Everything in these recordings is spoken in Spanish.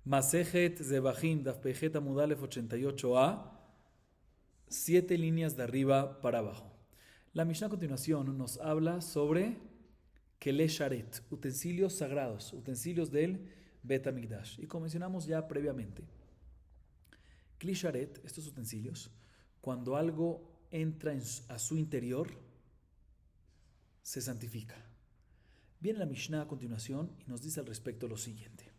Masejet Zebahim, Daf Pejet Amud Alef 88a, 7 líneas de arriba para abajo. La Mishnah a continuación nos habla sobre Kele Sharet, utensilios sagrados, utensilios del Bet HaMikdash. Y como mencionamos ya previamente, Kli Sharet, estos utensilios, cuando algo entra a su interior, se santifica. Viene la Mishnah a continuación y nos dice al respecto lo siguiente.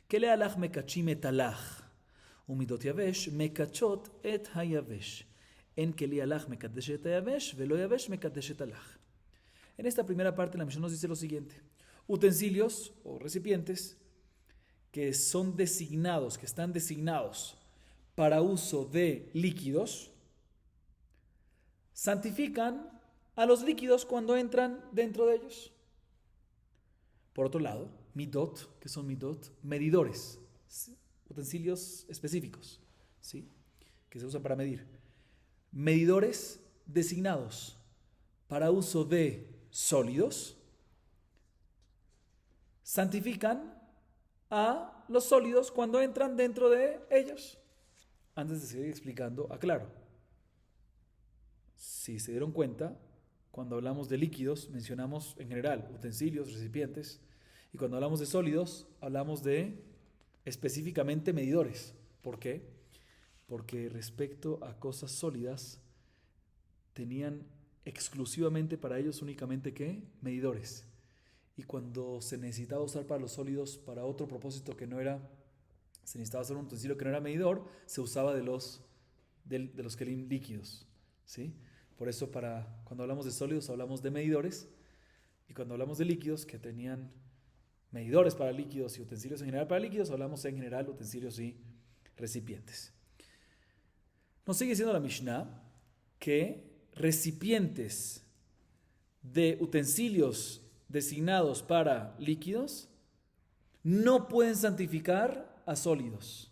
Kele alach mekachim et alach, umidot yavesh mekachot et hayavesh. En keli alach mekadesh et hayavesh, velo yavesh mekadesh et alach. En esta primera parte la Mishnah nos dice lo siguiente. Utensilios o recipientes que son designados, que están designados para uso de líquidos, santifican a los líquidos cuando entran dentro de ellos. Por otro lado, midot, que son midot, medidores, utensilios específicos, ¿sí? Que se usan para medir. Medidores designados para uso de sólidos, santifican a los sólidos cuando entran dentro de ellos. Antes de seguir explicando, aclaro. Si se dieron cuenta, cuando hablamos de líquidos, mencionamos en general utensilios, recipientes, y cuando hablamos de sólidos, hablamos de específicamente medidores. ¿Por qué? Porque respecto a cosas sólidas, tenían exclusivamente para ellos únicamente ¿qué? Medidores. Y cuando se necesitaba usar para los sólidos para otro propósito que no era, se necesitaba hacer un utensilio que no era medidor, se usaba de los kelim líquidos, ¿sí? Por eso cuando hablamos de sólidos hablamos de medidores, y cuando hablamos de líquidos que tenían medidores para líquidos y utensilios en general para líquidos, hablamos en general utensilios y recipientes. Nos sigue diciendo la Mishnah que recipientes de utensilios designados para líquidos no pueden santificar a sólidos,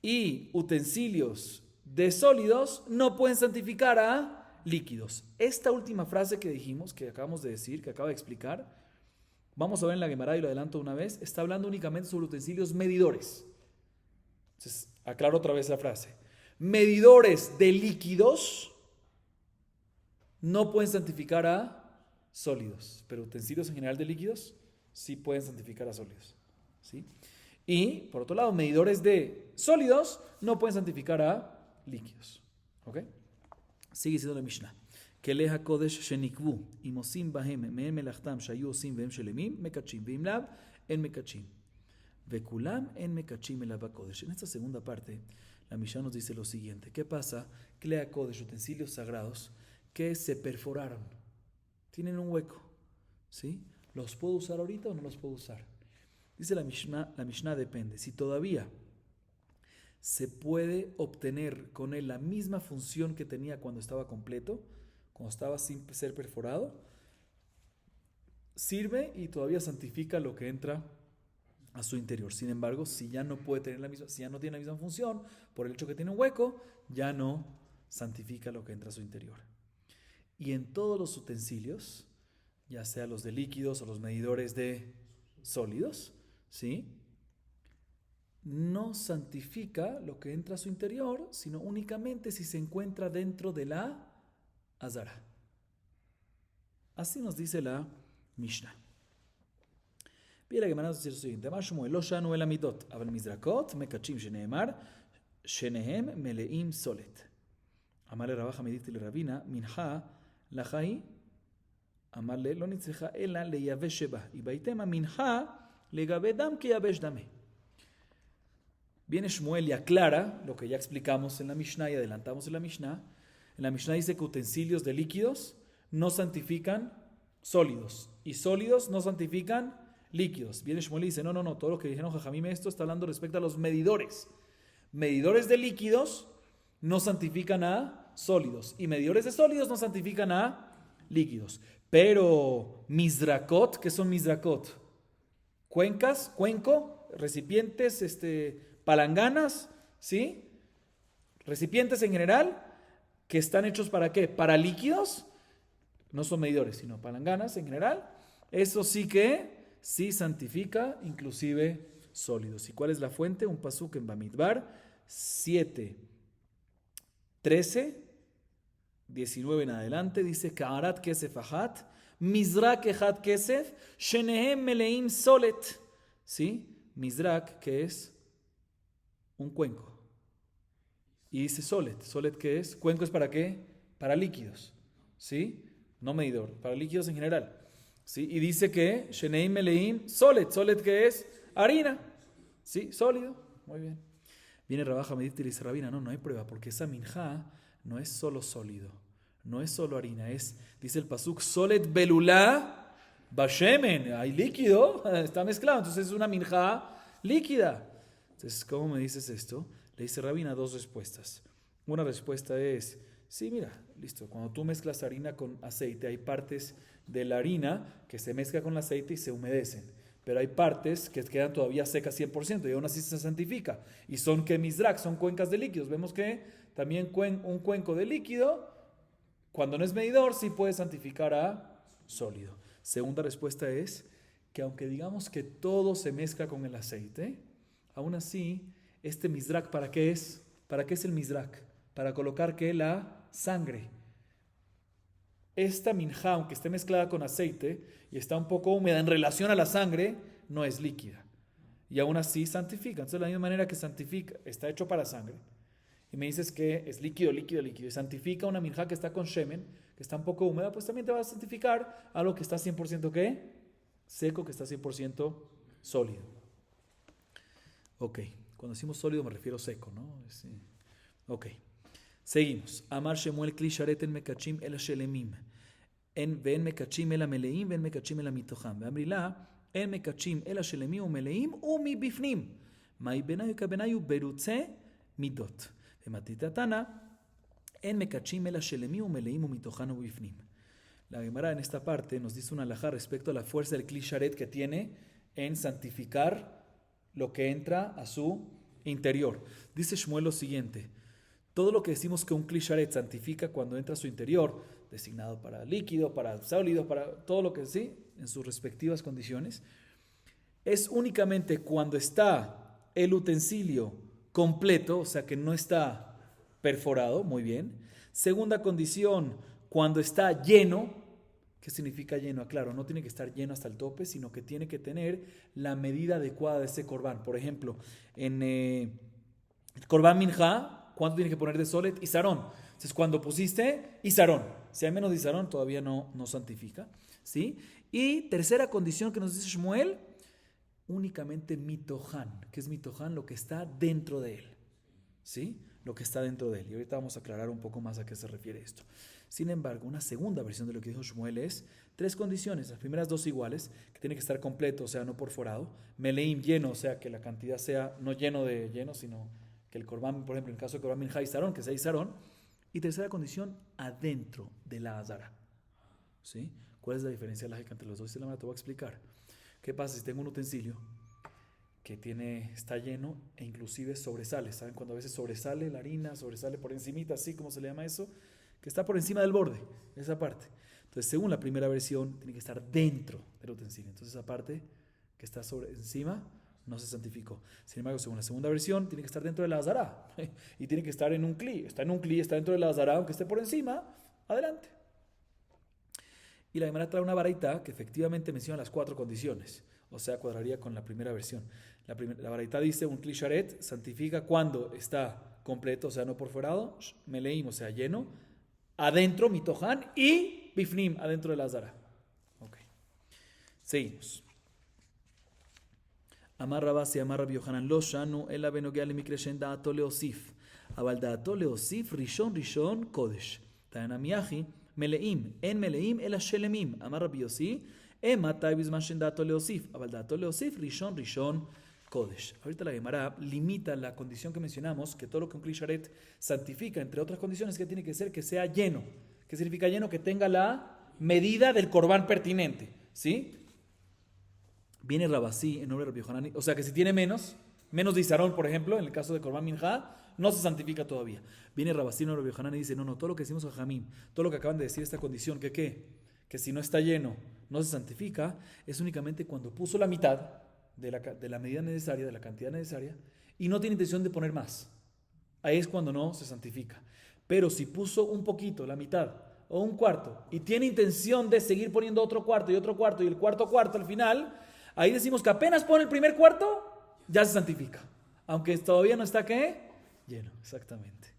y utensilios de sólidos no pueden santificar a líquidos. Esta última frase que dijimos, que acabamos de decir, que acabo de explicar, vamos a ver en la Gemara y lo adelanto una vez, está hablando únicamente sobre utensilios medidores. Entonces, aclaro otra vez la frase. Medidores de líquidos no pueden santificar a sólidos, pero utensilios en general de líquidos sí pueden santificar a sólidos, ¿sí? Y, por otro lado, medidores de sólidos no pueden santificar a líquidos. ¿Ok? Sigue diciendo la Mishnah. כלי הקודש שנקבו, אם עושים בהם מעין מלאכתם שהיו עושים והם שלמים, מקדשים, ואם לאו, אין מקדשים. וכולם אין מקדשים אלא בקודש. En esta segunda parte, la Mishnah nos dice lo siguiente. ¿Qué pasa? כלי הקודש, utensilios sagrados, que se perforaron. Tienen un hueco, ¿sí? ¿Los puedo usar ahorita o no los puedo usar? Dice la Mishnah depende. Si todavía se puede obtener con él la misma función que tenía cuando estaba completo, cuando estaba sin ser perforado, sirve y todavía santifica lo que entra a su interior. Sin embargo, si ya no puede tener si ya no tiene la misma función, por el hecho que tiene un hueco, ya no santifica lo que entra a su interior. Y en todos los utensilios, ya sea los de líquidos o los medidores de sólidos, ¿sí?, no santifica lo que entra a su interior, sino únicamente si se encuentra dentro de la azara. Así nos dice la Mishnah. Mira que nos dice lo siguiente. Amar Shmuel, lo shanu el amidot, aval mizrakot, mekachim sheneemar, shenehem meleim solet. Amar le Rabba Hamidit le Rabina, minha lachai, amar le lo nitzrecha ela le yavesh sheba, y baitema minha le gabe dam que yavesh dame. Viene Shmuel y aclara lo que ya explicamos en la Mishnah y adelantamos en la Mishnah. En la Mishnah dice que utensilios de líquidos no santifican sólidos y sólidos no santifican líquidos. Viene Shmuel y dice, no, todo lo que dijeron Jajamim, esto está hablando respecto a los medidores. Medidores de líquidos no santifican a sólidos y medidores de sólidos no santifican a líquidos. Pero mizrakot, ¿qué son mizrakot? Cuenco, recipientes, palanganas, ¿sí? Recipientes en general que están hechos ¿para qué? Para líquidos, no son medidores, sino palanganas en general. Eso sí que sí santifica inclusive sólidos. ¿Y cuál es la fuente? Un pasuk en Bamidbar 7, 13, 19 en adelante, dice Ka'arat kesef achat, Mizrak echad kesef, shenehem meleim solet. ¿Sí? Mizrak, que es un cuenco. Y dice solet. ¿Solet qué es? Cuenco es para qué? Para líquidos. ¿Sí? No medidor, para líquidos en general. ¿Sí? Y dice que shenehem meleim solet. ¿Solet qué es? Harina. ¿Sí? Sólido. Muy bien. Viene Rabaja Medit y dice, Rabina, no hay prueba, porque esa minjá no es solo sólido, no es solo harina, dice el pasuk, solet belulá bashemen, hay líquido, está mezclado, entonces es una minjá líquida. Entonces, ¿cómo me dices esto? Le dice Rabina dos respuestas. Una respuesta es, sí, mira, listo, cuando tú mezclas harina con aceite, hay partes de la harina que se mezclan con el aceite y se humedecen. Pero hay partes que quedan todavía secas 100% y aún así se santifica. Y son mizrak, son cuencas de líquidos. Vemos que también un cuenco de líquido, cuando no es medidor, sí puede santificar a sólido. Segunda respuesta es que aunque digamos que todo se mezcla con el aceite, aún así, este mizrak, ¿para qué es? ¿Para qué es el mizrak? Para colocar que la sangre. Esta minjá, aunque esté mezclada con aceite y está un poco húmeda en relación a la sangre, no es líquida. Y aún así santifica. Entonces, de la misma manera que santifica, está hecho para sangre. Y me dices que es líquido, y santifica una minjá que está con shemen, que está un poco húmeda, pues también te va a santificar algo que está 100% ¿qué? Seco, que está 100% sólido. Ok, cuando decimos sólido me refiero seco, ¿no? Sí. Ok. Seguimos. Amar Shemuel Kli Sharet en Mekachim el Shelemim. Ven Mekachim el Ameleim, ven Mekachim el Amitocham. Veamrila, en Mekachim el Shelemim Umeleim Umi Bifnim. Mai Benayu Kabenayu Berutze Midot. Vematitatana, en Mekachim el Shelemim Umeleim Umitocham Bifnim. La Gemara en esta parte nos dice una halajá respecto a la fuerza del Kli Sharet que tiene en santificar lo que entra a su interior. Dice Shmuel lo siguiente. Todo lo que decimos que un Kli Sharet santifica cuando entra a su interior, designado para líquido, para sólido, para todo lo que sí, en sus respectivas condiciones, es únicamente cuando está el utensilio completo, o sea que no está perforado, muy bien. Segunda condición, cuando está lleno. ¿Qué significa lleno? Claro, no tiene que estar lleno hasta el tope, sino que tiene que tener la medida adecuada de ese corbán. Por ejemplo, en el corbán minjá, ¿cuánto tiene que poner de solet? Isarón. Entonces, cuando pusiste Isarón, si hay menos de Isarón, todavía no santifica. ¿Sí? Y tercera condición que nos dice Shmuel, únicamente mitohan. ¿Qué es mitohan? Lo que está dentro de él. ¿Sí? Lo que está dentro de él. Y ahorita vamos a aclarar un poco más a qué se refiere esto. Sin embargo, una segunda versión de lo que dijo Shmuel es tres condiciones. Las primeras dos iguales, que tiene que estar completo, o sea, no perforado. Meleim lleno, o sea, que la cantidad sea no lleno de lleno, sino que el corbán, por ejemplo, en el caso de corbán minjá Isarón, que sea Isarón. Y tercera condición, adentro de la azara. ¿Sí? ¿Cuál es la diferencia lógica entre los dos? Te voy a explicar. ¿Qué pasa si tengo un utensilio que está lleno e inclusive sobresale? ¿Saben? Cuando a veces sobresale la harina, sobresale por encimita, así como se le llama eso, que está por encima del borde, esa parte. Entonces, según la primera versión, tiene que estar dentro del utensilio. Entonces, esa parte que está encima no se santificó. Sin embargo, según la segunda versión, tiene que estar dentro de la azara y tiene que estar en un cli. Está en un cli, está dentro de la azara, aunque esté por encima, adelante. Y la Gemara trae una baraita que efectivamente menciona las cuatro condiciones, o sea, cuadraría con la primera versión. La baraita dice, un Kli Sharet santifica cuando está completo, o sea, no perforado, meleim, o sea, lleno, adentro, mitohan, y bifnim, adentro de la azara. Ok. Seguimos. Amar Rabasi, Amar Rabbi Yohanan, lo shanu, ela benogea lemikre shen da'ato leosif, aval da'ato leosif, rishon, kodesh. Ta'anamiyahi, meleim, en meleim, ela shelemim. Amar Rabbi Yossi, matai bizman shen da'ato leosif, aval da'ato leosif, rishon, kodesh. Ahorita la Gemara limita la condición que mencionamos, que todo lo que un Kli Sharet santifica, entre otras condiciones, que tiene que ser que sea lleno. ¿Qué significa lleno? Que tenga la medida del corbán pertinente. ¿Sí? Viene Rabasí en nombre de Rabbi Yohanan, o sea que si tiene menos de Isarón, por ejemplo, en el caso de Corbán Minjá, no se santifica todavía. Viene Rabasí en nombre de Rabbi Yohanan y dice, no, todo lo que decimos a Jamim, todo lo que acaban de decir esta condición, que si no está lleno, no se santifica, es únicamente cuando puso la mitad, de la medida necesaria, de la cantidad necesaria, y no tiene intención de poner más. Ahí es cuando no se santifica. Pero si puso un poquito, la mitad, o un cuarto, y tiene intención de seguir poniendo otro cuarto, y el cuarto al final, ahí decimos que apenas pone el primer cuarto, ya se santifica. Aunque todavía no está, ¿qué? Lleno, exactamente.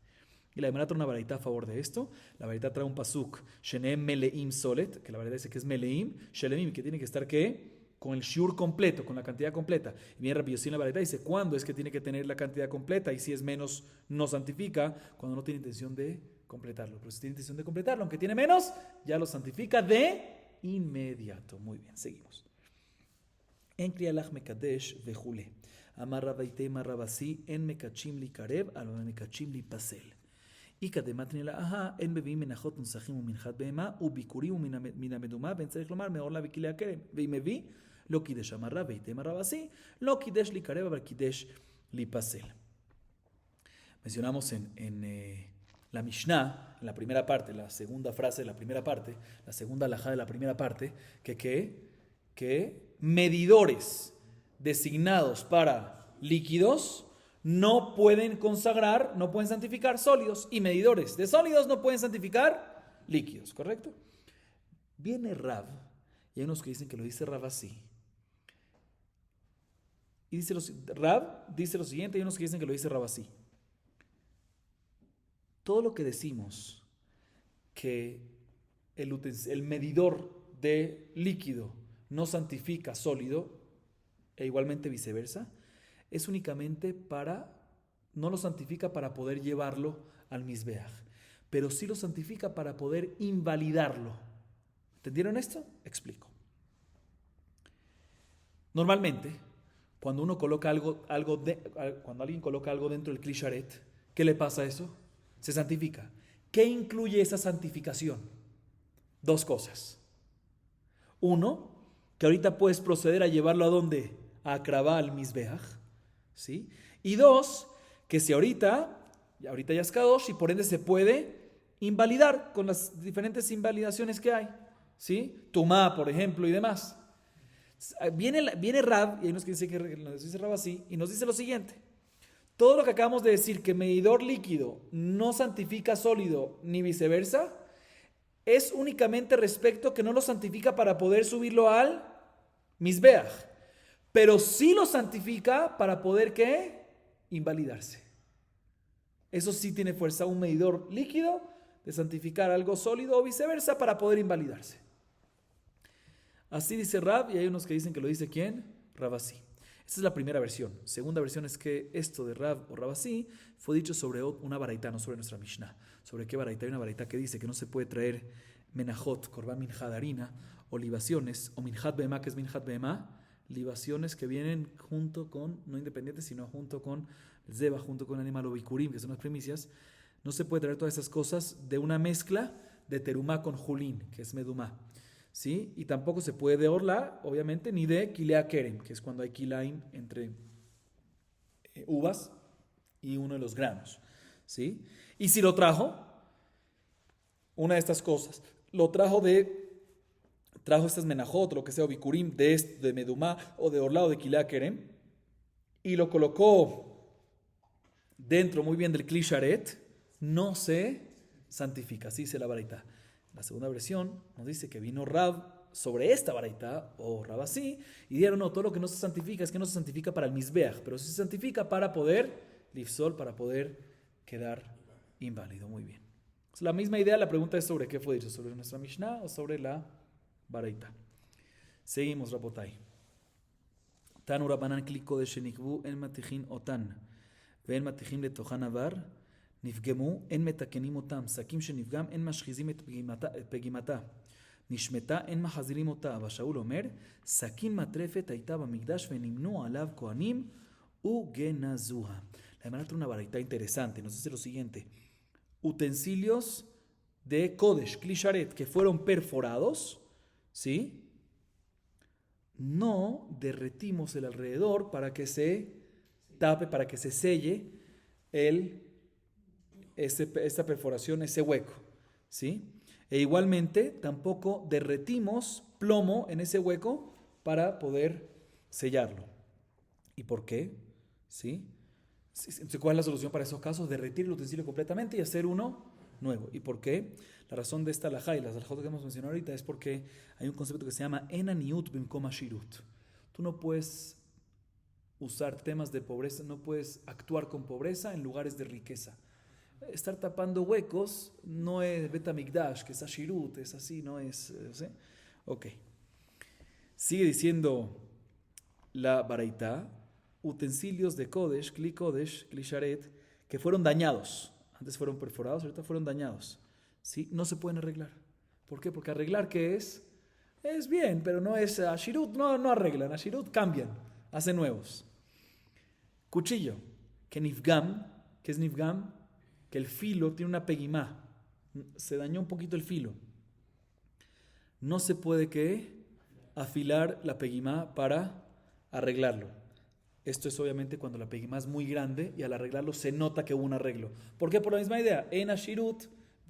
Y la Gemara trae una baraita a favor de esto. La baraita trae un pasuk, Shenem Meleim Solet, que la baraita dice que es Meleim, Shelemim, que tiene que estar, ¿qué? Con el shiur completo, con la cantidad completa. Y viene Rabbi Yossi en la baraita dice, ¿cuándo es que tiene que tener la cantidad completa? Y si es menos, no santifica, cuando no tiene intención de completarlo. Pero si tiene intención de completarlo, aunque tiene menos, ya lo santifica de inmediato. Muy bien, seguimos. En Krialach Mekadesh Vejule. Amar Rabaite Marrabasi en Mekachim li Karev, al Mekachim li Pasel. Y Kadematni la Aha, en Bebim Menachot Nusachim Uminchat Bema, Ubikurim Minameduma, Ben Tzarech Lomar, Meor la Vikile Kerem. Veimevi, lo Kidesh Amar Rabaite Marrabasi, lo Kidesh li Karev, al Kidesh li Pasel. Mencionamos en la Mishnah, en la primera parte, la segunda frase de la primera parte, la segunda alajá de la primera parte, que medidores designados para líquidos no pueden consagrar, no pueden santificar sólidos, y medidores de sólidos no pueden santificar líquidos, ¿correcto? Viene Rav, y hay unos que dicen que lo dice Rav así. Y Rav dice lo siguiente, y hay unos que dicen que lo dice Rav así. Todo lo que decimos que el medidor de líquido no santifica sólido, e igualmente viceversa, es únicamente no lo santifica para poder llevarlo al Mizbeach, pero sí lo santifica para poder invalidarlo. ¿Entendieron esto? Explico. Normalmente, cuando uno coloca cuando alguien coloca algo dentro del Kli Sharet, ¿qué le pasa a eso? Se santifica. ¿Qué incluye esa santificación? Dos cosas. Uno, que ahorita puedes proceder a llevarlo a ¿dónde? A Akrabá al Mizbeach, ¿sí? Y dos, que si ahorita ya es Kadosh y por ende se puede invalidar con las diferentes invalidaciones que hay, ¿sí? Tumá, por ejemplo, y demás. Viene Rab, y hay unos que dicen que nos dice Rab así, y nos dice lo siguiente. Todo lo que acabamos de decir, que medidor líquido no santifica sólido ni viceversa, es únicamente respecto que no lo santifica para poder subirlo al Mizbeach, pero sí lo santifica para poder, ¿qué? Invalidarse. Eso sí tiene fuerza, un medidor líquido de santificar algo sólido o viceversa para poder invalidarse. Así dice Rab, y hay unos que dicen que lo dice ¿quién? Rab así. Esta es la primera versión. Segunda versión es que esto de Rab o Rab así fue dicho sobre una baraita, no sobre nuestra Mishnah. ¿Sobre qué baraita? Hay una baraita que dice que no se puede traer menajot, korban minjad harina, o libaciones, o minjad behemá, que es minjad behemá, libaciones que vienen junto con, no independientes, sino junto con el zeba, junto con el animal o bikurim, que son las primicias. No se puede traer todas esas cosas de una mezcla de terumá con julín, que es medumá, ¿sí? Y tampoco se puede de orla, obviamente, ni de kilea kerem, que es cuando hay kilaim entre uvas y uno de los granos, ¿sí? Y si lo trajo, una de estas cosas, trajo estas menajot, lo que sea, o bikurim, de medumá o de orla o de kilea kerem, y lo colocó dentro muy bien del Kli Sharet, no se santifica, así dice la baraita. La segunda versión nos dice que vino Rab sobre esta baraita, o Rab así, y dijeron, no, todo lo que no se santifica es que no se santifica para el Mizbeach, pero sí se santifica para poder, lifsol, para poder quedar inválido. Muy bien. Es la misma idea, la pregunta es sobre qué fue dicho, sobre nuestra Mishnah o sobre la baraita. Seguimos, Rabotai. Tanu Rabanan Kliko de Shenikbu en Matijin Otan, ven Matijin de Tohan Avar, נפגמו, אין מתקנים אותם, שקים שנפגם, אין משחיזים את פגימתה. נשמתה, אין מחזירים אותה. אבל שאול אומר, סכין מטרפת הייתה במקדש ונמנו עליו כהנים וגנזוה. La hermana trae una baraita interesante, nos dice lo siguiente. Utensilios de Kodesh, Kli Sharet, que fueron perforados, ¿sí? No derretimos el alrededor para que se tape, para que se selle esta perforación, ese hueco, ¿sí? E igualmente tampoco derretimos plomo en ese hueco para poder sellarlo. ¿Y por qué? ¿Sí? ¿Cuál es la solución para esos casos? Derretir el utensilio completamente y hacer uno nuevo. ¿Y por qué? La razón de esta alajá y las alajot que hemos mencionado ahorita es porque hay un concepto que se llama enaniut bimkom ashirut. Tú no puedes usar temas de pobreza, no puedes actuar con pobreza en lugares de riqueza. Estar tapando huecos no es betamigdash, que es ashirut, es así, no es... ¿sí? Ok. Sigue diciendo la baraita, utensilios de Kodesh, Kli Kodesh, Kli Sharet, que fueron dañados. Antes fueron perforados, ahorita fueron dañados. ¿Sí? No se pueden arreglar. ¿Por qué? Porque arreglar, ¿qué es? Es bien, pero no es Ashirut, no arreglan. Ashirut cambian, hacen nuevos. Cuchillo, que Nifgam, ¿qué es Nifgam? Que el filo tiene una pegimá. Se dañó un poquito el filo. No se puede, ¿qué? Afilar la pegimá para arreglarlo. Esto es obviamente cuando la pegimá es muy grande y al arreglarlo se nota que hubo un arreglo. ¿Por qué? Por la misma idea. En ashirut,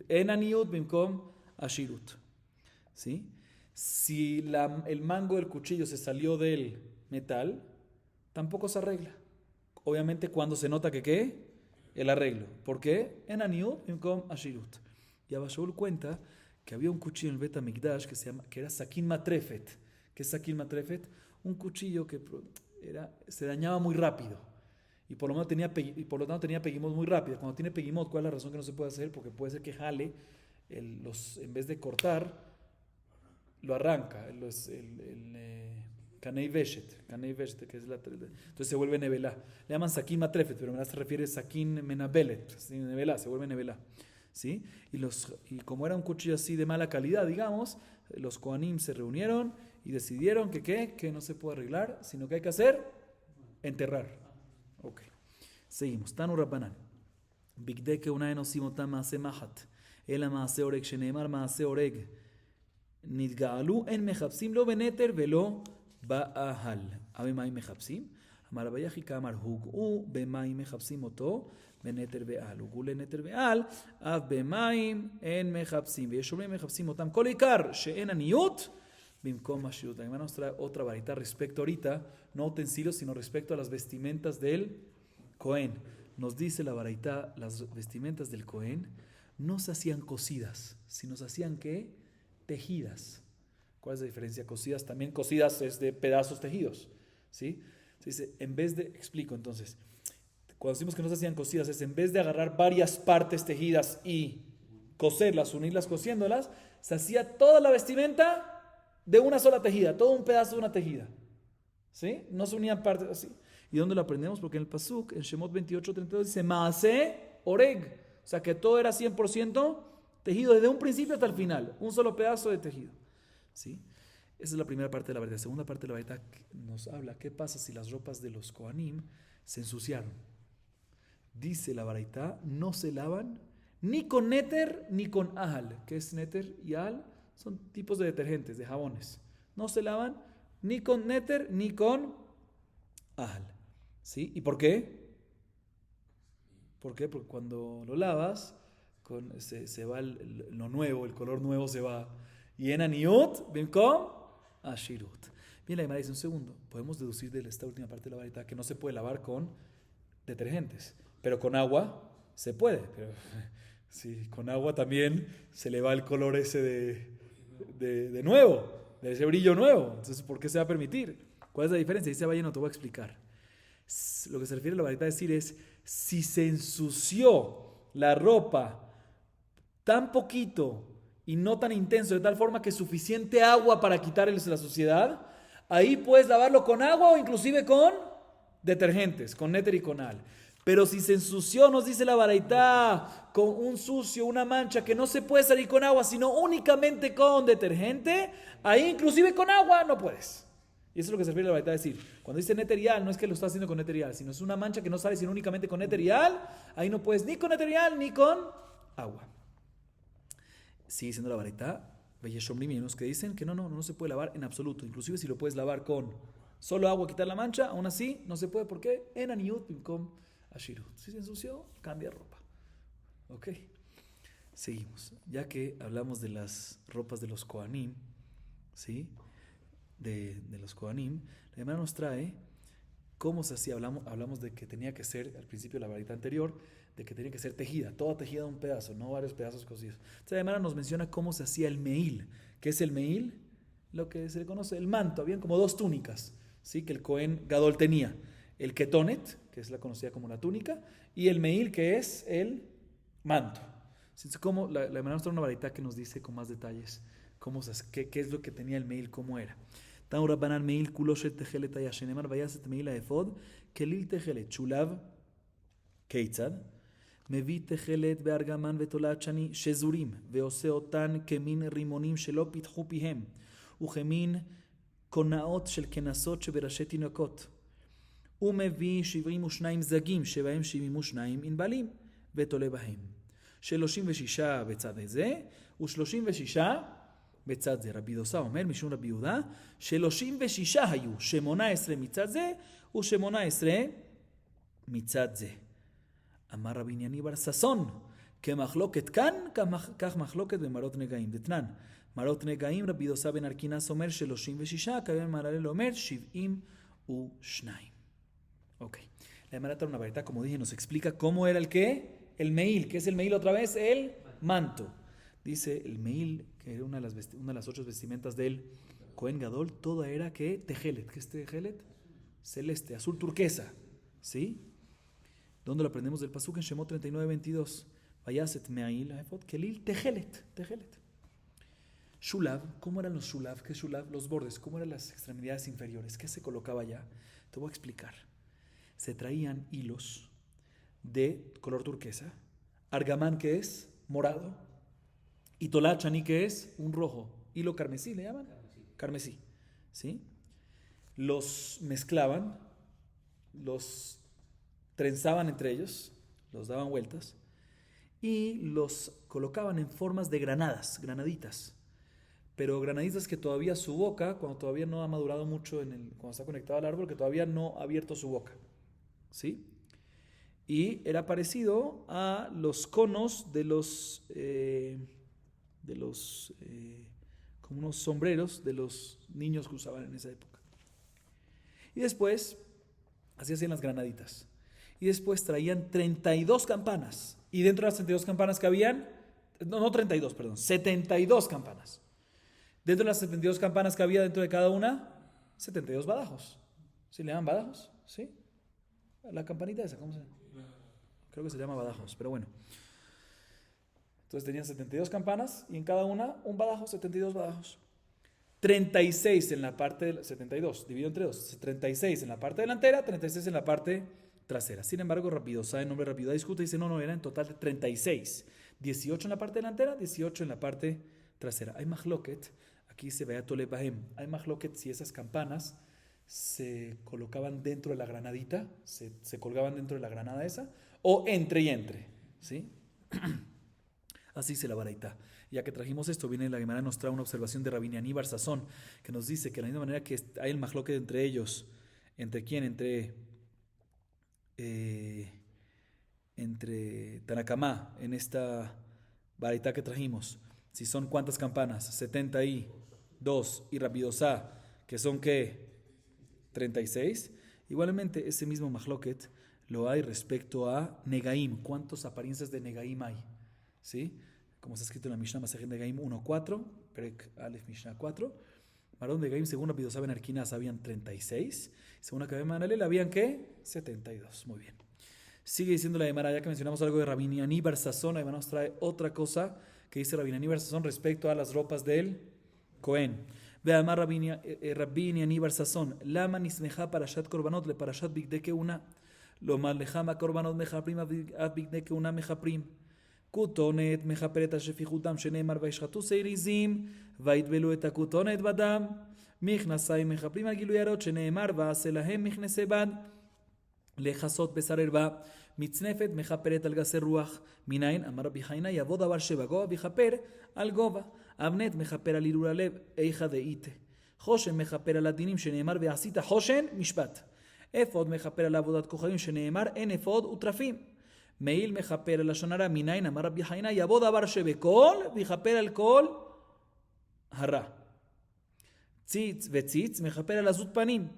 en aniut bimkom ashirut. ¿Sí? Si el mango del cuchillo se salió del metal, tampoco se arregla. Obviamente cuando se nota que ¿qué? El arreglo. ¿Por qué? En aniut bimkom ashirut. Y Abba Shaul cuenta que había un cuchillo en el Bet HaMikdash que era sakin matrefet. ¿Qué es sakin matrefet? Un cuchillo que se dañaba muy rápido y por lo tanto tenía pegimot muy rápido. Cuando tiene pegimot, ¿cuál es la razón que no se puede hacer? Porque puede ser que jale, en vez de cortar, lo arranca. Kanei Veshet, que es entonces se vuelve nevelá. Le llaman sakin matrefet, pero en se refiere a sakin menabelet, nevelá, se vuelve nevelá. ¿Sí? Y como era un cuchillo así de mala calidad, digamos, los Kohanim se reunieron y decidieron que no se puede arreglar, sino que hay que hacer enterrar. Ok. Seguimos. Tanu Rabbanan. Bigdeke una enosimota maase mahat. Ela maase oreg sheneemar maase oreg. Nidgaalu en mechapsim lo beneter velo baahal. Abemai mechapsim. Amar Abayaji kamar hugu bemai mechapsim oto. בנטר ועל, וגולי נטר ועל, אף במים אין מחפשים, ויש אומרים מחפשים אותם כל עיקר שאין עניות, במקום השירות. La nos trae otra varita respecto ahorita, no utensilios, sino respecto a las vestimentas del Cohen. Nos dice la varita, las vestimentas del Cohen no se hacían cosidas, sino se hacían ¿qué? Tejidas. ¿Cuál es la diferencia? Cosidas, también cosidas es de pedazos tejidos, ¿sí? Se dice, en vez de, explico entonces, cuando decimos que no se hacían cosidas, es en vez de agarrar varias partes tejidas y coserlas, unirlas cosiéndolas, se hacía toda la vestimenta de una sola tejida, todo un pedazo de una tejida. ¿Sí? No se unían partes así. ¿Y dónde lo aprendemos? Porque en el Pasuk, en Shemot 28:32, dice Maase Oreg. O sea que todo era 100% tejido desde un principio hasta el final. Un solo pedazo de tejido. ¿Sí? Esa es la primera parte de la verdad. La segunda parte de la verdad nos habla qué pasa si las ropas de los Kohanim se ensuciaron. Dice la baraita, no se lavan ni con néter ni con ahal. ¿Qué es néter y ahal? Son tipos de detergentes, de jabones. No se lavan ni con néter ni con ahal. ¿Sí? ¿Y por qué? ¿Por qué? Porque cuando lo lavas, se va lo nuevo, el color nuevo se va. Y en aniut, ¿bien con? Ashirut. Bien, la Gemara dice un segundo. Podemos deducir de esta última parte de la baraita que no se puede lavar con detergentes. Pero con agua se puede. Pero sí, con agua también se le va el color ese de nuevo, de ese brillo nuevo. Entonces, ¿por qué se va a permitir? ¿Cuál es la diferencia? Dice Valle, no te voy a explicar. Lo que se refiere a la varita decir es, si se ensució la ropa tan poquito y no tan intenso, de tal forma que es suficiente agua para quitarles la suciedad, ahí puedes lavarlo con agua o inclusive con detergentes, con néter y con al. Pero si se ensució, nos dice la baraita, con un sucio, una mancha que no se puede salir con agua, sino únicamente con detergente, ahí inclusive con agua no puedes. Y eso es lo que se refiere a la baraita a decir. Cuando dice néter y al, no es que lo está haciendo con néter y al, sino es una mancha que no sale sino únicamente con néter y al, ahí no puedes ni con néter y al ni con agua. Sigue siendo la baraita, Veyeshomrim, y unos que dicen que no se puede lavar en absoluto, inclusive si lo puedes lavar con solo agua, quitar la mancha, aún así no se puede. ¿Por qué? En aniut bimkom ashirut. Si se ensució, cambia ropa. Ok. Seguimos. Ya que hablamos de las ropas de los Kohanim, ¿sí? De los Kohanim, la Gemara nos trae ¿Cómo se hacía? Hablamos de que tenía que ser, al principio de la varita anterior, de que tenía que ser tejida, toda tejida de un pedazo, no varios pedazos cosidos. Entonces, además nos menciona cómo se hacía el meil. ¿Qué es el meil? Lo que se le conoce el manto. Habían como dos túnicas, ¿sí? Que el Cohen Gadol tenía. El ketonet, que es la conocida como la túnica, y el meil, que es el manto. Entonces, ¿cómo? La hermana nos trae una varita que nos dice con más detalles qué es lo que tenía el meil, cómo era. Tanu Rabbanan meil kulo shel techelet haya shenemar vayaset meil haefod kelil techelet shulav keitzad מביא תכלת בארגמן ותולעת שני שזורים ועושה אותן כמין רימונים שלא פיתחו פיהם וכמין קונאות של כנסות שבראשי תינוקות. הוא מביא 72 זגים שבהם 72 ענבלים ותולה בהם 36 בצד זה ו36 בצד זה. רבי דוסה אומר משום רבי יהודה 36 היו 18 מצד זה ו18 מצד זה. אמר רבי ענייני בר ששון, כמחלוקת כאן, כך מחלוקת במראות נגעים. דתנן, מראות נגעים, רבי דוסה בן ארקינס אומר 36, כבן מהר"ל אומר 72. Ok. La Gemara trae una varita, como dije, nos explica cómo era el qué, el meil. ¿Qué es el meil otra vez? El manto. Dice el meil, que era una de las 8 vestimentas del Cohen Gadol, toda era que tejelet. ¿Qué es tejelet? Celeste, azul turquesa. ¿Sí? ¿Dónde lo aprendemos del pasuk? En Shemot 39:22. Vayaset me'ail haefod kelil tejelet. Shulav, ¿cómo eran los shulav? ¿Qué es shulav? Los bordes, ¿cómo eran las extremidades inferiores? ¿Qué se colocaba allá? Te voy a explicar. Se traían hilos de color turquesa, argamán, que es morado, y tolachani, que es un rojo, hilo carmesí, ¿le llaman? Carmesí, ¿sí? Los mezclaban, los trenzaban entre ellos, los daban vueltas y los colocaban en formas de granaditas, pero granaditas que todavía su boca, cuando todavía no ha madurado mucho, cuando está conectado al árbol, que todavía no ha abierto su boca, ¿sí? Y era parecido a los conos de los como unos sombreros de los niños que usaban en esa época. Y después, así hacían las granaditas. Y después traían 32 campanas. Y dentro de las 32 campanas que habían, no 32, perdón, 72 campanas. Dentro de las 72 campanas que había dentro de cada una, 72 badajos. ¿Sí le llaman badajos? ¿Sí? La campanita esa, ¿cómo se llama? Creo que se llama badajos, pero bueno. Entonces tenían 72 campanas y en cada una un badajo, 72 badajos. 36 en la parte, 72, dividido entre dos. 36 en la parte delantera, 36 en la parte trasera. Sin embargo, Rapidosa, en nombre de Rapidosa, discute y dice, no, era en total de 36. 18 en la parte delantera, 18 en la parte trasera. Hay mahloket, aquí se ve a Tole Bahem. Hay mahloket si esas campanas se colocaban dentro de la granadita, se colgaban dentro de la granada esa, o entre y entre, ¿sí? Así se la baraita. Ya que trajimos esto, viene la Gemara, nos trae una observación de Rabbi Aní bar Sasón, que nos dice que de la misma manera que hay el mahloket entre ellos, ¿entre quién? Entre Tanakamá, en esta baraita que trajimos, si son cuántas campanas, 72, y Rabidosá, que son ¿qué? 36. Igualmente ese mismo mahloket lo hay respecto a Negaim. ¿Cuántas apariencias de Negaim hay? ¿Sí? Como está escrito en la Mishnah Masechet Negaim 1:4, Perek Aleph Mishnah 4. Marón de Negaim, según Rabidosá ben Arkinas, habían 36. Según Akabem Manalel, ¿habían qué? 72. Muy bien. Sigue diciendo la Gemara, ya que mencionamos algo de Rabbi Aní bar Sasón, la Gemara nos trae otra cosa que dice Rabbi Aní bar Sasón respecto a las ropas del Cohen. Ve amar Rabbi Aní bar Sasón, lama nismeja parashat korbanot le parashat bigde keuna, lo mal lejama korbanot mejaprim ab bigde keuna mejaprim. כותונת מכפרת על שפיכותם שנאמר וישחטו סייריזים ויטבלו את הכותונת בדם מכנסיים מכפרים על גילוי עריות שנאמר ועשה להם מכנסי בד לכסות בשר ערווה מצנפת מכפרת על גסי רוח מניין אמר רבי חיינה יבוא דבר שבגובה ויכפר על גובה אבנת מכפר על ערעור הלב איכה דאיתה חושן מכפר על הדינים שנאמר ועשית חושן משפט אפוד מכפר על עבודת כוכבים שנאמר אין אפוד וטרפים מעיל מכפר על לשון הרע מניין אמר רבי חיינה יבוא דבר שבכל ויכפר על כל הרע ציץ וציץ מכפר על עזות פנים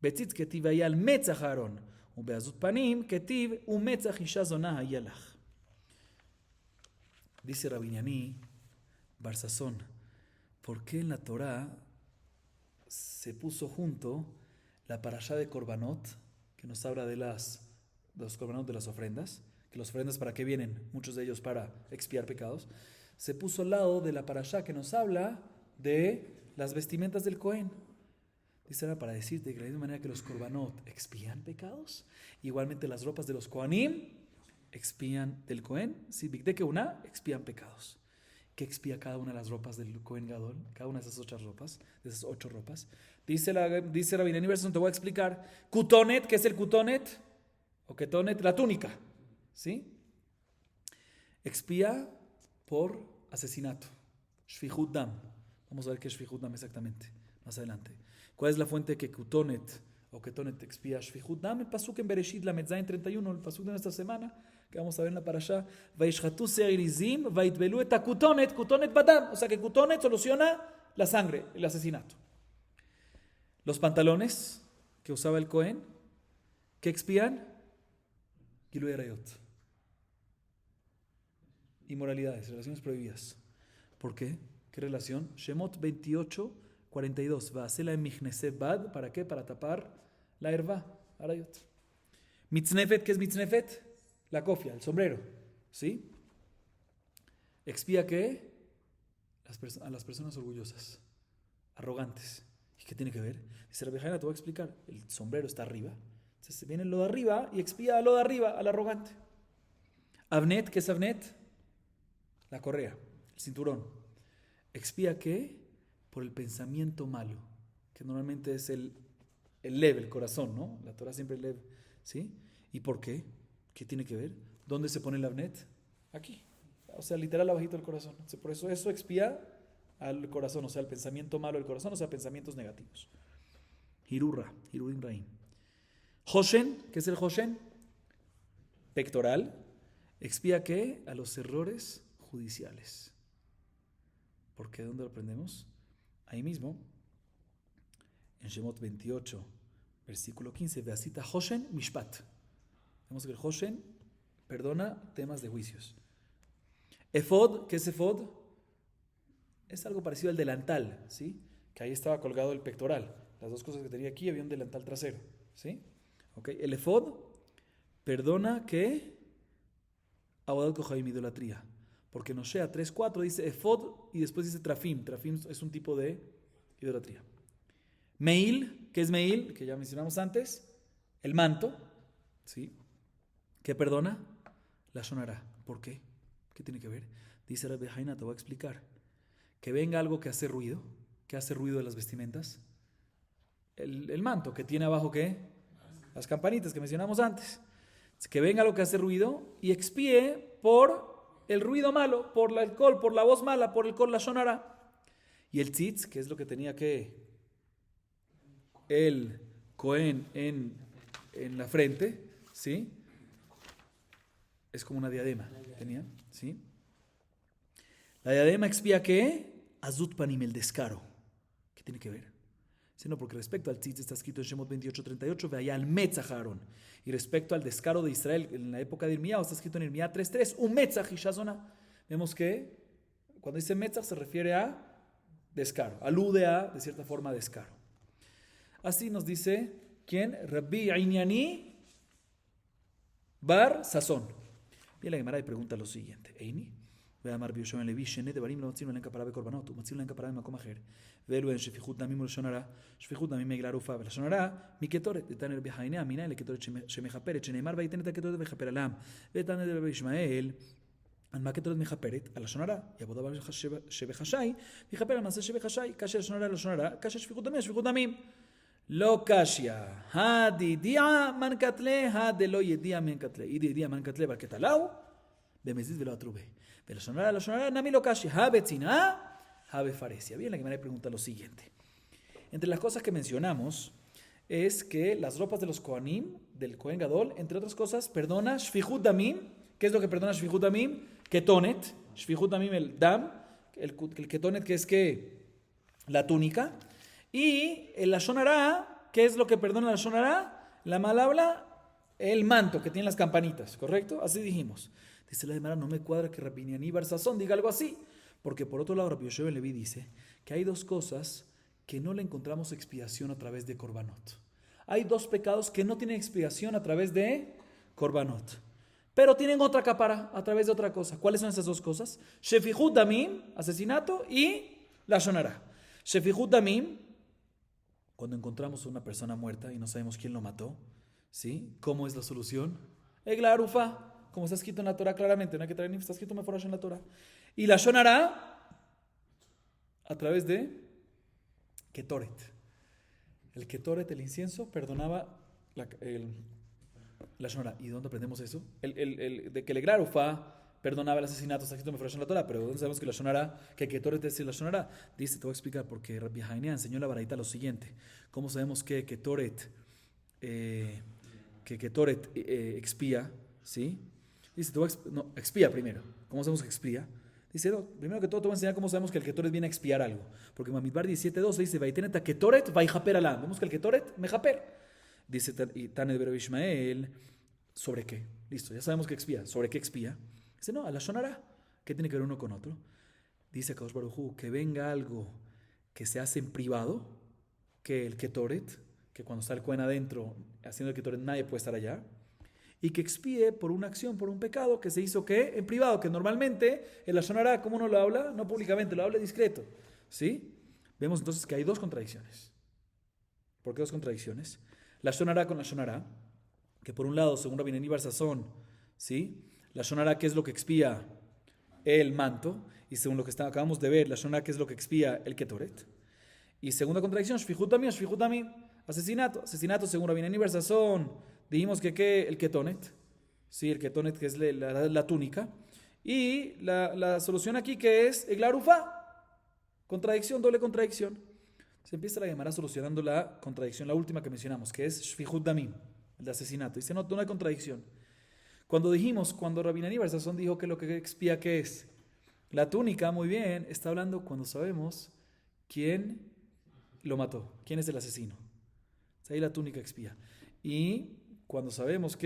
בציץ כתיב היה על מצח אהרון, ובעזות פנים כתיב ומצח אישה זונה היה לך. Dice Rabiniani Barsasón, ¿por qué en la Torah se puso junto la parashá de Korbanot, que nos habla de los Korbanot, de las ofrendas, que las ofrendas para qué vienen, muchos de ellos para expiar pecados, se puso al lado de la parashá que nos habla de las vestimentas del Cohen? Dice, era para decirte que de la misma manera que los Korbanot expían pecados, igualmente las ropas de los Kohanim expían del Cohen, sí, Bigde que una expían pecados. ¿Qué expía cada una de las ropas del Cohen Gadol? Cada una de esas 8 ropas, de esas 8 ropas. Dice Rabbi Verson, te voy a explicar. Kutonet, ¿qué es el kutonet? O ketonet, la túnica, ¿sí? Expía por asesinato. Shvihut dam. Vamos a ver qué es Shvihut dam exactamente, más adelante. ¿Cuál es la fuente que kutonet o ketonet expía Shvihut dam? El pasuk en Bereshit, la Metzain 31, el pasuk de nuestra semana, que vamos a ver en la parashá, Vaishchatu se'irizim vaitbelu et kutonet, kutonet badam. O sea que kutonet soluciona la sangre, el asesinato. Los pantalones que usaba el Cohen, ¿qué expían? Gilui Arayot. Inmoralidades, relaciones prohibidas. ¿Por qué? ¿Qué relación? Shemot 28, 42. Va'asela mihnese bad. ¿Para qué? Para tapar la herva, Arayot. Mitznefet, ¿qué es mitznefet? La cofia, el sombrero, ¿sí? ¿Expía qué? A las personas orgullosas, arrogantes. ¿Y qué tiene que ver? Dice Rabbi Jaina, te voy a explicar. El sombrero está arriba. Entonces viene lo de arriba y expía a lo de arriba, al arrogante. Avnet, ¿qué es Avnet? La correa, el cinturón. ¿Expía qué? Por el pensamiento malo, que normalmente es el lev, el corazón, ¿no? La Torah siempre es lev, ¿sí? ¿Y por qué? ¿Qué tiene que ver? ¿Dónde se pone el Avnet? Aquí. O sea, literal abajito del corazón. Por eso expía al corazón, o sea, el pensamiento malo del corazón, o sea, pensamientos negativos. Hirurra, Hirurim Raim. Hoshen, ¿qué es el Hoshen? Pectoral. ¿Expía qué? A los errores judiciales. ¿Por qué? ¿Dónde lo aprendemos? Ahí mismo, en Shemot 28, versículo 15, Veasita Hoshen Mishpat. Vemos que el Hoshen perdona temas de juicios. Efod, ¿qué es Efod? Es algo parecido al delantal, ¿sí? Que ahí estaba colgado el pectoral. Las dos cosas que tenía aquí, había un delantal trasero, ¿sí? Okay. El Efod perdona que Abodat Kohaim, idolatría. Porque en Osea 3.4 dice Efod y después dice Trafim. Trafim es un tipo de idolatría. Meil, ¿qué es Meil? Que ya mencionamos antes. El manto, ¿sí? ¿Qué perdona? La sonará. ¿Por qué? ¿Qué tiene que ver? Dice Rabbi Jaina, te voy a explicar. Que venga algo que hace ruido. ¿Qué hace ruido de las vestimentas? El manto, que tiene abajo, ¿qué? Las campanitas que mencionamos antes. Que venga algo que hace ruido y expíe por el ruido malo, por el alcohol, por la voz mala, por el kol la sonará. Y el tzitz, que es lo que tenía que el Cohen en la frente, ¿sí? Es como una diadema, tenía, ¿sí? La diadema expía ¿qué? Azut panim, el descaro. ¿Qué tiene que ver? Sino porque respecto al tzitz está escrito en Shemot 28:38, veaya al metzach Aarón. Y respecto al descaro de Israel en la época de Irmiá, está escrito en Irmiá 3:3, un metzach y shazona. Vemos que cuando dice metzach se refiere a descaro, alude a, de cierta forma, descaro. Así nos dice, ¿quién? Rabbi Einiani Bar Sasón. Bien, la Gemara y pregunta lo siguiente. Eini, ve a Mar Biushon Levi, Shene de Barim, lo matzim len kapara bekorbanot, umatzim len kapara bemakom acher. Velo en Shefichut damim ulshonara, Shefichut damim meglarufa, velshonara, miketoret, de Taner Behaine, Amina, le ketoret shemechaperet, Shenemar, vaitenet a ketoret bechaper alam, ve Taner de Ishmael, על מה כתובת מחפרת? על השונרה. יעבוד אבל שבחשאי, מחפר על מעשה שבחשאי, כאשר שונרה לא שונרה, כאשר שפיכות דמים, שפיכות דמים. לא קשיא, הדידיע מן קטלה, הדלא ידיע מן קטלה. אידי ידיע מן קטלה בקטלאו, במזיד ולא אטרובה. ולשונרה, לא שונרה, נמי לא קשיא, הבצנעה, הבפרסיה. Bien, la Gemara pregunta lo siguiente. Entre las cosas que mencionamos es que las ropas de los Kohanim, del Kohen Gadol, entre otras cosas, perdona shfichut damim. ¿Qué es lo que perdona shfichut damim? Ketonet, shfichut damim, el dam, el ketonet que es que la túnica, y el lashon hara, ¿qué es lo que perdona la Lashon Hara? La mal habla, el manto que tiene las campanitas, ¿correcto? Así dijimos. Dice la Gemara, no me cuadra que Rabbi Niani bar Sasson diga algo así, porque por otro lado Rabbi Yoshua ben Levi dice que hay dos cosas que no le encontramos expiación a través de Korbanot. Hay dos pecados que no tienen expiación a través de Korbanot, pero tienen otra capara a través de otra cosa. ¿Cuáles son esas dos cosas? Shefihut Damim, asesinato, y Lashon Hara. Shefihut Damim, cuando encontramos a una persona muerta y no sabemos quién lo mató, ¿sí? ¿Cómo es la solución? Egla Arufa, como está escrito en la Torah claramente, no hay que traer ni está escrito mejor en la Torah. Y Lashon Hara a través de Ketoret. El Ketoret, el incienso, perdonaba la Lashon Hara. ¿Y dónde aprendemos eso? De que el Egla Arufa perdonaba el asesinato, está escrito mejor en la Torah, pero ¿dónde sabemos que Lashon Hara, que Ketoret es el Lashon Hara? Dice, te voy a explicar, porque Rabbi Hanina enseñó en la baraita lo siguiente. ¿Cómo sabemos que Ketoret expía? ¿Sí? Dice, expía primero. ¿Cómo sabemos que expía? Dice, no, primero que todo te voy a enseñar cómo sabemos que el Ketoret viene a expiar algo. Porque Bamidbar 17.2 dice, Vaiteneta Ketoret vaijaper alam. Vemos que el Ketoret mejaper. Dice Tane de Ishmael, ¿sobre qué? Listo, ya sabemos que expía. ¿Sobre qué expía? Dice, no, a la Lashon Hara. ¿Qué tiene que ver uno con otro? Dice Kadosh Baruj Hu, que venga algo que se hace en privado, que el Ketoret, que cuando está el Cohen adentro, haciendo el Ketoret, nadie puede estar allá, y que expíe por una acción, por un pecado que se hizo ¿qué? En privado, que normalmente el Lashon Hara, ¿cómo uno lo habla? No públicamente, lo habla discreto. ¿Sí? Vemos entonces que hay dos contradicciones. ¿Por qué dos contradicciones? Lashon Hara con Lashon Hara, que por un lado, según Rabbi Niani bar Sasson, ¿sí? Lashon Hara, ¿qué es lo que expía? El manto. Y según lo que acabamos de ver, Lashon Hara, ¿qué es lo que expía? El Ketoret. Y segunda contradicción, Shfihut Damim, asesinato. Asesinato, según Rabbi Niani bar Sasson, dijimos que el Ketonet, ¿sí? El Ketonet, que es la túnica. Y la solución aquí, que es Egla Arufa. Contradicción, doble contradicción. Se empieza la Gemara solucionando la contradicción, la última que mencionamos, que es Shfihut Damim, el de asesinato. Dice, no hay contradicción. Cuando Rabbi Niani bar Sasson dijo que lo que expía, ¿qué es? La túnica, muy bien, está hablando cuando sabemos quién lo mató, quién es el asesino. Ahí la túnica expía. Y cuando sabemos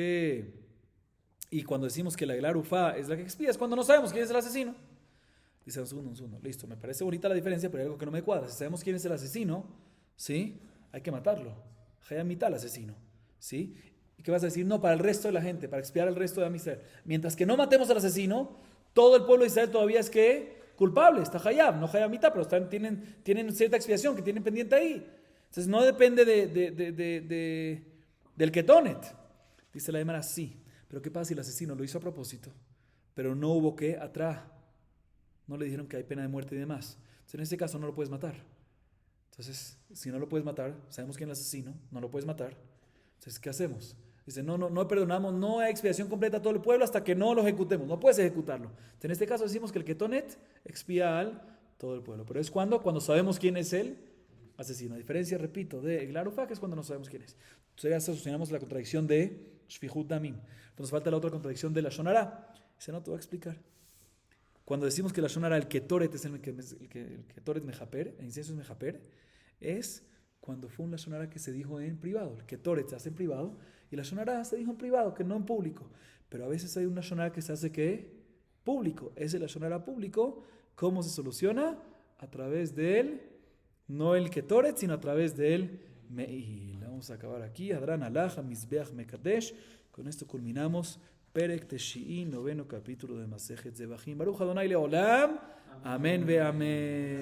cuando decimos que la Egla Arufa es la que expía, es cuando no sabemos quién es el asesino. Dice, un segundo, listo, me parece bonita la diferencia, pero hay algo que no me cuadra. Si sabemos quién es el asesino, ¿sí? Hay que matarlo. Hayam mitad al asesino, ¿sí? ¿Y qué vas a decir? No, para el resto de la gente, para expiar al resto de Am Israel. Mientras que no matemos al asesino, todo el pueblo de Israel todavía es culpable, está Hayab, no Hayab mitad, pero tienen cierta expiación que tienen pendiente ahí. Entonces no depende del Ketonet. Dice la Gemara, sí, pero ¿qué pasa si el asesino lo hizo a propósito? Pero no hubo atrás. No le dijeron que hay pena de muerte y demás. Entonces en ese caso no lo puedes matar. Entonces, si no lo puedes matar, sabemos quién es el asesino, no lo puedes matar. Entonces, ¿qué hacemos? Dice, no perdonamos, no hay expiación completa a todo el pueblo hasta que no lo ejecutemos. No puedes ejecutarlo. Entonces, en este caso decimos que el Ketonet expía al todo el pueblo. Pero es cuando sabemos quién es el asesino. A diferencia, repito, de Egla Arufa, que es cuando no sabemos quién es. Entonces ya solucionamos la contradicción de Shfihut Damim. Entonces falta la otra contradicción de la Lashon Hara. Dice, no, te voy a explicar. Cuando decimos que la Lashon Hara, el Ketoret es el Ketoret mejaper, el incienso es mejaper, es cuando fue un Lashon Hara que se dijo en privado. El Ketoret se hace en privado y la Lashon Hara se dijo en privado, que no en público. Pero a veces hay un Lashon Hara que se hace público. Ese Lashon Hara público, ¿cómo se soluciona? A través del, no el Ketoret, sino a través del Meil. Vamos a acabar aquí. Adran Alaja, Mizbeach Mekadesh. Con esto culminamos Perek Teshi'i, 9º capítulo de Masejet Zebachim. Baruch Adonai Leolam. Amén ve amén.